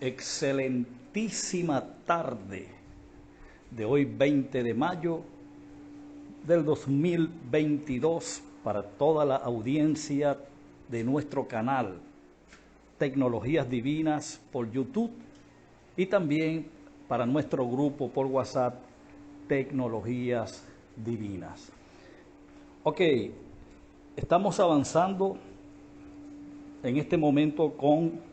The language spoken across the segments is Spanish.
Excelentísima tarde de hoy 20 de mayo del 2022 para toda la audiencia de nuestro canal Tecnologías Divinas por YouTube y también para nuestro grupo por WhatsApp Tecnologías Divinas. Ok, estamos avanzando en este momento con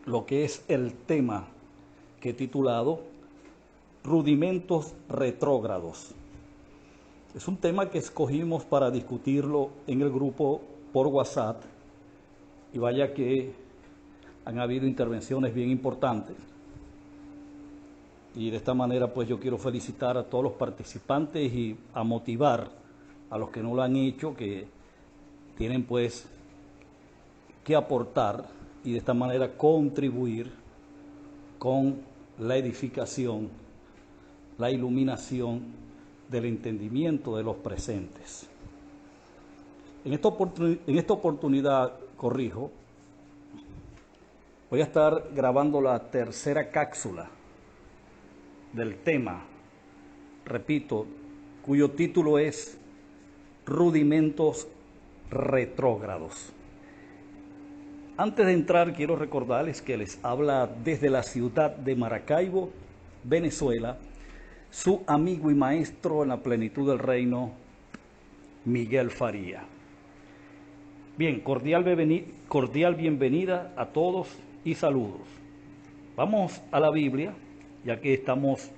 lo que es el tema que he titulado Rudimentos retrógrados. Es un tema que escogimos para discutirlo en el grupo por WhatsApp y vaya que han habido intervenciones bien importantes y de esta manera pues yo quiero felicitar a todos los participantes y a motivar a los que no lo han hecho, que tienen pues que aportar y de esta manera contribuir con la edificación, la iluminación del entendimiento de los presentes. En esta oportunidad, corrijo, voy a estar grabando la tercera cápsula del tema, repito, cuyo título es Rudimentos retrógrados. Antes de entrar, quiero recordarles que les habla desde la ciudad de Maracaibo, Venezuela, su amigo y maestro en la plenitud del reino, Miguel Faría. Bien, cordial bienvenida a todos y saludos. Vamos a la Biblia, ya que estamos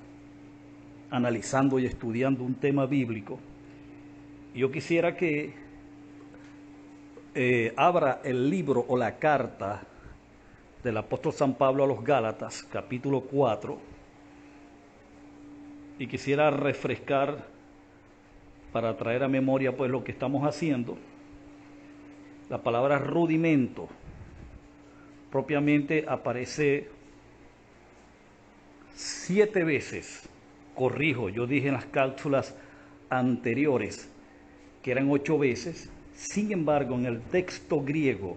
analizando y estudiando un tema bíblico. Yo quisiera que abra el libro o la carta del apóstol San Pablo a los Gálatas, capítulo 4, y quisiera refrescar para traer a memoria pues lo que estamos haciendo. La palabra rudimento propiamente aparece 7 veces, corrijo, yo dije en las cápsulas anteriores que eran 8 veces. Sin embargo, en el texto griego,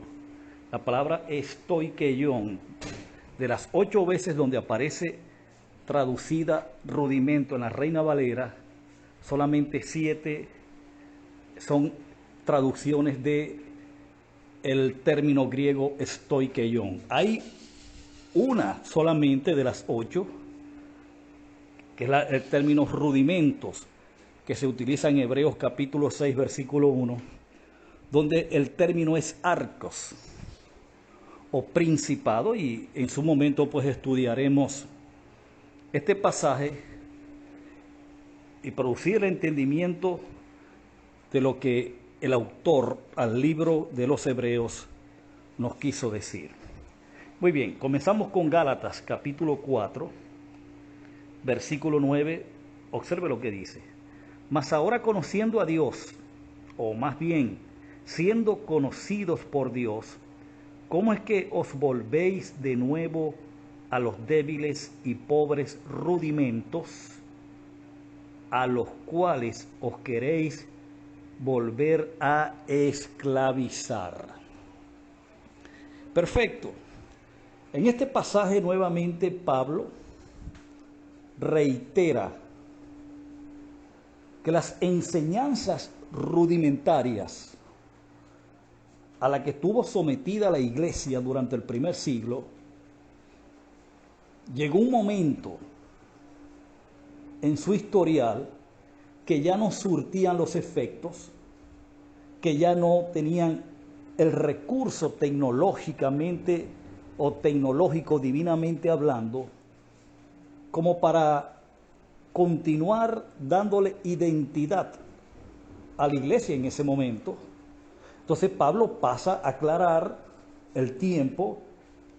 la palabra estoikeion, de las 8 veces donde aparece traducida rudimento en la Reina Valera, solamente 7 son traducciones de el término griego estoikeion. Hay una solamente de las 8, que es el término rudimentos, que se utiliza en Hebreos capítulo 6, versículo 1, donde el término es arcos o principado, y en su momento pues estudiaremos este pasaje y producir el entendimiento de lo que el autor al libro de los Hebreos nos quiso decir. Muy bien, comenzamos con Gálatas capítulo 4, versículo 9, observe lo que dice. Mas ahora conociendo a Dios, o más bien siendo conocidos por Dios, ¿cómo es que os volvéis de nuevo a los débiles y pobres rudimentos a los cuales os queréis volver a esclavizar? Perfecto. En este pasaje nuevamente Pablo reitera que las enseñanzas rudimentarias a la que estuvo sometida la iglesia durante el primer siglo, llegó un momento en su historial que ya no surtían los efectos, que ya no tenían el recurso tecnológicamente o tecnológico divinamente hablando, como para continuar dándole identidad a la iglesia en ese momento. Entonces Pablo pasa a aclarar el tiempo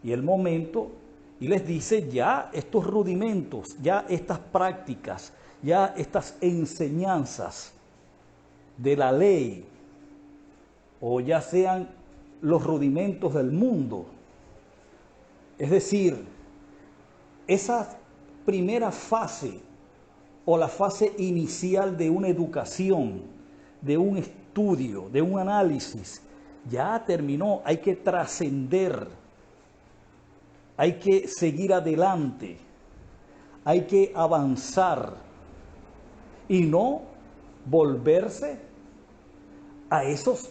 y el momento y les dice ya estos rudimentos, ya estas prácticas, ya estas enseñanzas de la ley, o ya sean los rudimentos del mundo. Es decir, esa primera fase o la fase inicial de una educación, de un estudio, de un análisis, ya terminó. Hay que trascender hay que seguir adelante, hay que avanzar y no volverse a esos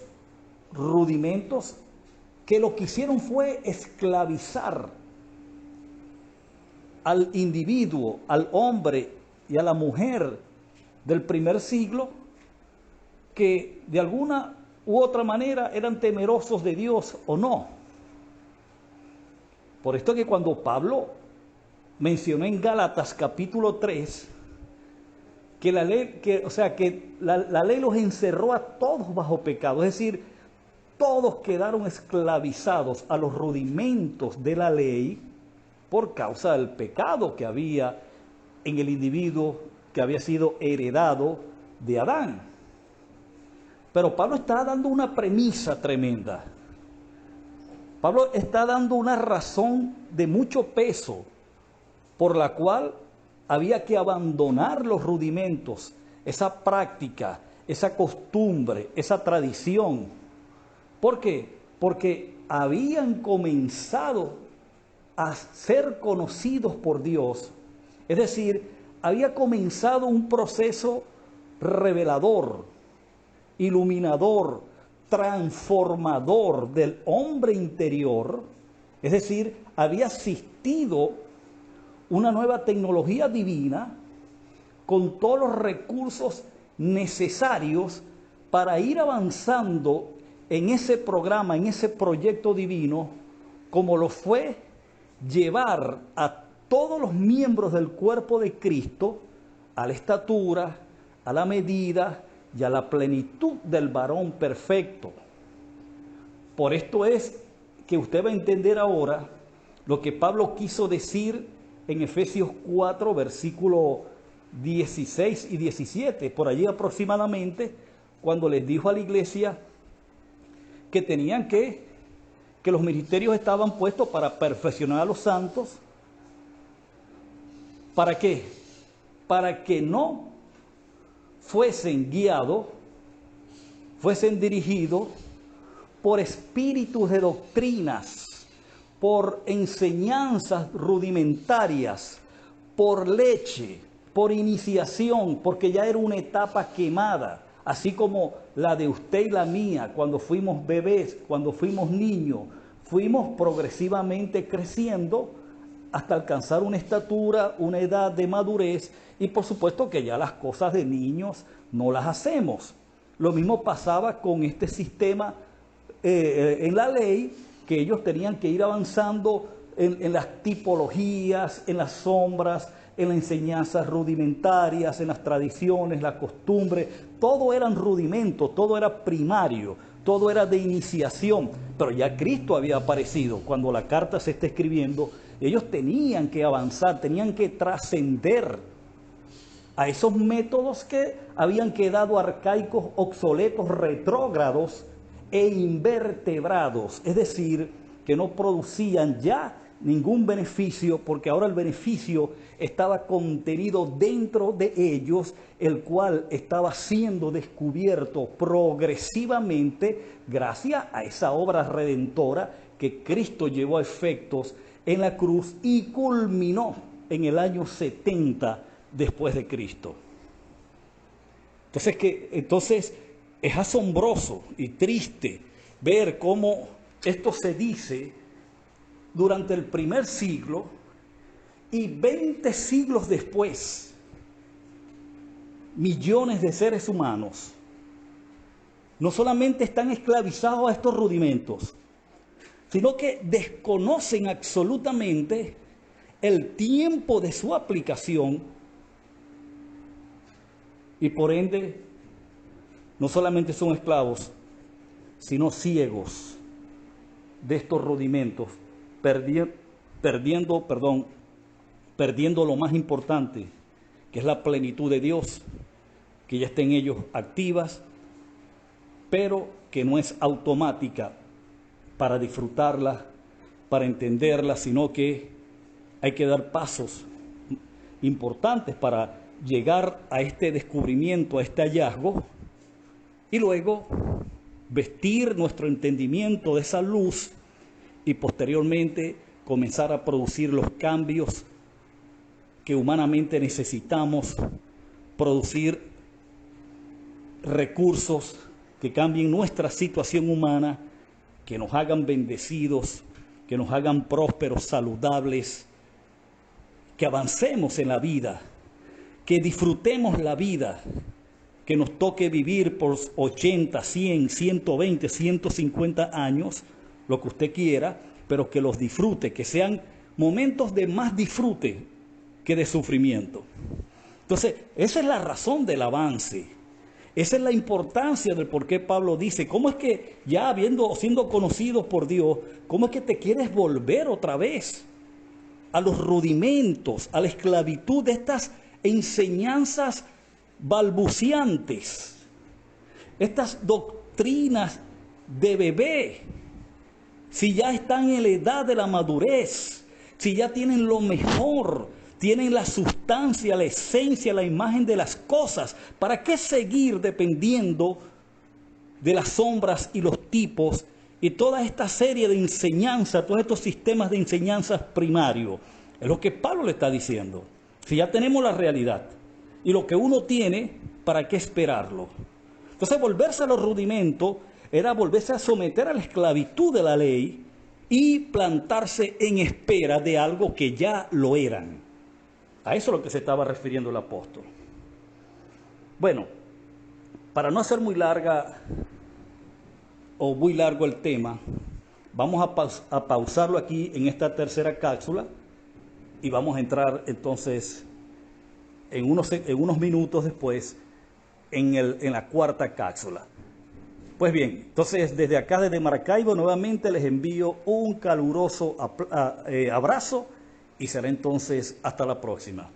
rudimentos que lo que hicieron fue esclavizar al individuo, al hombre y a la mujer del primer siglo, que de alguna u otra manera eran temerosos de Dios o no. Por esto que cuando Pablo mencionó en Gálatas capítulo 3 que la ley, la ley los encerró a todos bajo pecado, es decir, todos quedaron esclavizados a los rudimentos de la ley por causa del pecado que había en el individuo que había sido heredado de Adán. Pero Pablo está dando una premisa tremenda. Pablo está dando una razón de mucho peso por la cual había que abandonar los rudimentos, esa práctica, esa costumbre, esa tradición. ¿Por qué? Porque habían comenzado a ser conocidos por Dios. Es decir, había comenzado un proceso revelador, iluminador, transformador del hombre interior. Es decir, había asistido una nueva tecnología divina con todos los recursos necesarios para ir avanzando en ese programa, en ese proyecto divino, como lo fue llevar a todos los miembros del cuerpo de Cristo a la estatura, a la medida y a la plenitud del varón perfecto. Por esto es que usted va a entender ahora lo que Pablo quiso decir en Efesios 4, versículos 16 y 17, por allí aproximadamente, cuando les dijo a la iglesia que tenían que los ministerios estaban puestos para perfeccionar a los santos. ¿Para qué? Para que no fuesen guiados, fuesen dirigidos por espíritus de doctrinas, por enseñanzas rudimentarias, por leche, por iniciación, porque ya era una etapa quemada, así como la de usted y la mía, cuando fuimos bebés, cuando fuimos niños, fuimos progresivamente creciendo hasta alcanzar una estatura, una edad de madurez, y por supuesto que ya las cosas de niños no las hacemos. Lo mismo pasaba con este sistema en la ley, que ellos tenían que ir avanzando en las tipologías, en las sombras, en las enseñanzas rudimentarias, en las tradiciones, la costumbre. Todo eran rudimentos, todo era primario, todo era de iniciación. Pero ya Cristo había aparecido. Cuando la carta se está escribiendo, ellos tenían que avanzar, tenían que trascender a esos métodos que habían quedado arcaicos, obsoletos, retrógrados e invertebrados. Es decir, que no producían ya ningún beneficio, porque ahora el beneficio estaba contenido dentro de ellos, el cual estaba siendo descubierto progresivamente gracias a esa obra redentora que Cristo llevó a efectos en la cruz y culminó en el año 70 después de Cristo. Entonces es asombroso y triste ver cómo esto se dice durante el primer siglo y 20 siglos después, millones de seres humanos no solamente están esclavizados a estos rudimentos, sino que desconocen absolutamente el tiempo de su aplicación y por ende no solamente son esclavos, sino ciegos de estos rudimentos, perdiendo lo más importante, que es la plenitud de Dios, que ya está en ellos activas, pero que no es automática para disfrutarla, para entenderla, sino que hay que dar pasos importantes para llegar a este descubrimiento, a este hallazgo, y luego vestir nuestro entendimiento de esa luz y posteriormente comenzar a producir los cambios que humanamente necesitamos, producir recursos que cambien nuestra situación humana, que nos hagan bendecidos, que nos hagan prósperos, saludables, que avancemos en la vida, que disfrutemos la vida, que nos toque vivir por 80, 100, 120, 150 años, lo que usted quiera, pero que los disfrute, que sean momentos de más disfrute que de sufrimiento. Entonces, esa es la razón del avance. Esa es la importancia del por qué Pablo dice, ¿cómo es que ya siendo conocidos por Dios, cómo es que te quieres volver otra vez a los rudimentos, a la esclavitud de estas enseñanzas balbuciantes, estas doctrinas de bebé? Si ya están en la edad de la madurez, si ya tienen lo mejor, tienen la sustancia, la esencia, la imagen de las cosas, ¿para qué seguir dependiendo de las sombras y los tipos y toda esta serie de enseñanzas, todos estos sistemas de enseñanzas primarios? Es lo que Pablo le está diciendo. Si ya tenemos la realidad y lo que uno tiene, ¿para qué esperarlo? Entonces, volverse a los rudimentos era volverse a someter a la esclavitud de la ley y plantarse en espera de algo que ya lo eran. A eso es lo que se estaba refiriendo el apóstol. Bueno, para no hacer muy larga o muy largo el tema, vamos a pausarlo aquí en esta tercera cápsula y vamos a entrar entonces en unos minutos después en la cuarta cápsula. Pues bien, entonces desde acá, desde Maracaibo, nuevamente les envío un caluroso abrazo y será entonces hasta la próxima.